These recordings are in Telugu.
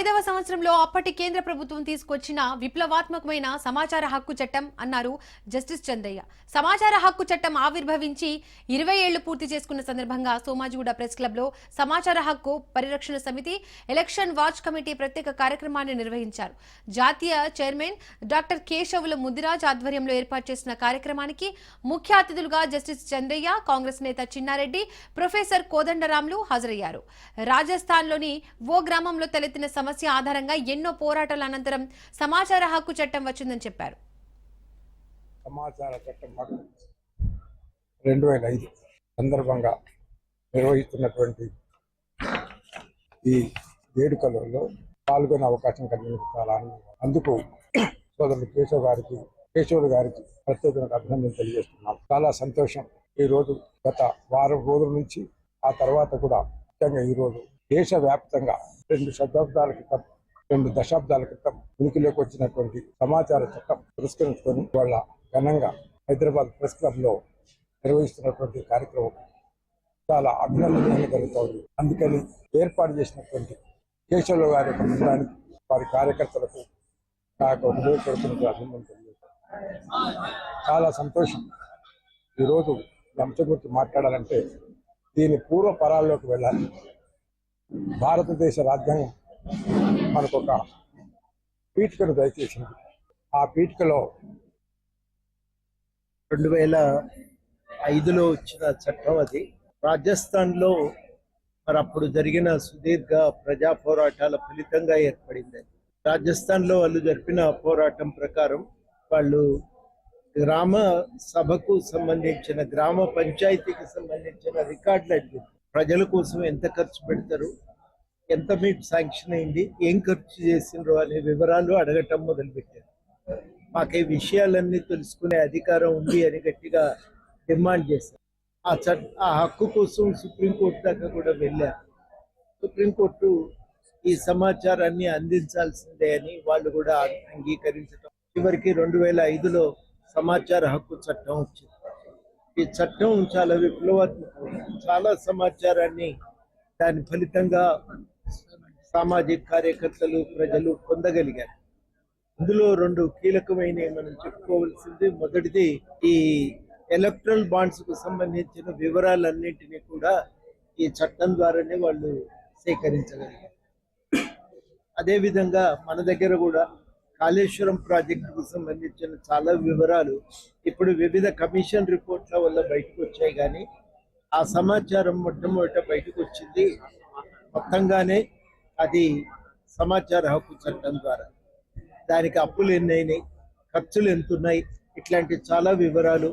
5వ సంవత్సరంలో అప్పటి కేంద్ర ప్రభుత్వం తీసుకొచ్చిన విప్లవాత్మకమైన సమాచార హక్కు చట్టం అన్నారు జస్టిస్ చంద్రయ్య. సమాచార హక్కు చట్టం ఆవిర్భవించి 20 ఏళ్లు పూర్తి చేసుకున్న సందర్భంగా సోమాజిగూడ ప్రెస్ క్లబ్ లో సమాచార హక్కు పరిరక్షణ సమితి ఎలక్షన్ వాచ్ కమిటీ ప్రత్యేక కార్యక్రమాన్ని నిర్వహించారు. జాతీయ చైర్మన్ డాక్టర్ కేశవుల ముదిరాజ్ ఆధ్వర్యంలో ఏర్పాటు చేసిన కార్యక్రమానికి ముఖ్య అతిథులుగా జస్టిస్ చంద్రయ్య, కాంగ్రెస్ నేత చిన్నారెడ్డి, ప్రొఫెసర్ కోదండరాములు హాజరయ్యారు. రాజస్థాన్లోని ఓ గ్రామంలో తలెత్తిన సమస్య ఆధారంగా ఎన్నో పోరాటాల అనంతరం సమాచార హక్కు చట్టం వచ్చిందని చెప్పారు. సమాచార చట్టం 2005 సందర్భంగా నిర్వహిస్తున్నటువంటి ఈ వేడుకలలో పాల్గొనే అవకాశం కలిగినందుకు చాలా ఆనందంగా, అందుకు సోదరుడు కేశవులు గారికి ప్రత్యేకంగా అభినందన తెలియజేస్తున్నాం. చాలా సంతోషం. ఈ రోజు గత వారం రోజుల నుంచి ఆ తర్వాత కూడా ముఖ్యంగా ఈ రోజు దేశవ్యాప్తంగా 2 దశాబ్దాల క్రితం ఉనికిలోకి వచ్చినటువంటి సమాచార చట్టం పురస్కరించుకొని వాళ్ళ ఘనంగా హైదరాబాద్ ప్రెస్ క్లబ్ లో నిర్వహిస్తున్నటువంటి కార్యక్రమం చాలా అభినందనీయంగా జరుగుతోంది. అందుకని ఏర్పాటు చేసినటువంటి కేశవుల గారి యొక్క బృందానికి, వారి కార్యకర్తలకు నా యొక్క హృదయపూర్వక అభినందన తెలియజేస్తాను. చాలా సంతోషం. ఈరోజు ఈ అంశం గురించి మాట్లాడాలంటే దీని పూర్వపరాల్లోకి వెళ్ళాలి. భారతదేశ రాజ్యాంగం మనకు ఒక పీఠికను దయచేసింది. ఆ పీఠికలో 2005లో వచ్చిన చట్టం అది. రాజస్థాన్లో మరి అప్పుడు జరిగిన సుదీర్ఘ ప్రజా పోరాటాల ఫలితంగా ఏర్పడింది. రాజస్థాన్లో వాళ్ళు జరిపిన పోరాటం ప్రకారం వాళ్ళు గ్రామ సభకు సంబంధించిన, గ్రామ పంచాయతీకి సంబంధించిన రికార్డులు అడిగింది. ప్రజల కోసం ఎంత ఖర్చు పెడతారు, ఎంత మీకు శాంక్షన్ అయింది, ఏం ఖర్చు చేసిండ్రు అనే వివరాలు అడగటం మొదలుపెట్టారు. మాకు ఈ విషయాలన్నీ తెలుసుకునే అధికారం ఉంది అని గట్టిగా డిమాండ్ చేశారు. ఆ హక్కు కోసం సుప్రీంకోర్టు దాకా కూడా వెళ్ళారు. సుప్రీంకోర్టు ఈ సమాచారాన్ని అందించాల్సిందే అని వాళ్ళు కూడా అంగీకరించడం, చివరికి 2005లో సమాచార హక్కు చట్టం వచ్చింది. ఈ చట్టం చాలా విప్లవాత్మకం. చాలా సమాచారాన్ని దాని ఫలితంగా సామాజిక కార్యకర్తలు, ప్రజలు పొందగలిగారు. ఇందులో 2 కీలకమైన మనం చెప్పుకోవాల్సింది. మొదటిది, ఈ ఎలక్ట్రల్ బాండ్స్ కు సంబంధించిన వివరాలన్నింటినీ కూడా ఈ చట్టం ద్వారానే వాళ్ళు సేకరించగలిగారు. అదేవిధంగా మన దగ్గర కూడా కాళేశ్వరం ప్రాజెక్టుకు సంబంధించిన చాలా వివరాలు ఇప్పుడు వివిధ కమిషన్ రిపోర్ట్ల వల్ల బయటకు వచ్చాయి. కానీ ఆ సమాచారం మొట్టమొదట బయటకు వచ్చింది మొత్తంగానే అది సమాచార హక్కు చట్టం ద్వారా. దానికి అప్పులు ఎన్నైనాయి, ఖర్చులు ఎంతున్నాయి, ఇట్లాంటి చాలా వివరాలు.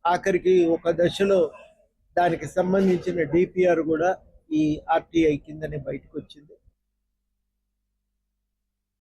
ఆఖరికి ఒక దశలో దానికి సంబంధించిన డిపిఆర్ కూడా ఈ ఆర్టీఐ కిందనే బయటకు వచ్చింది.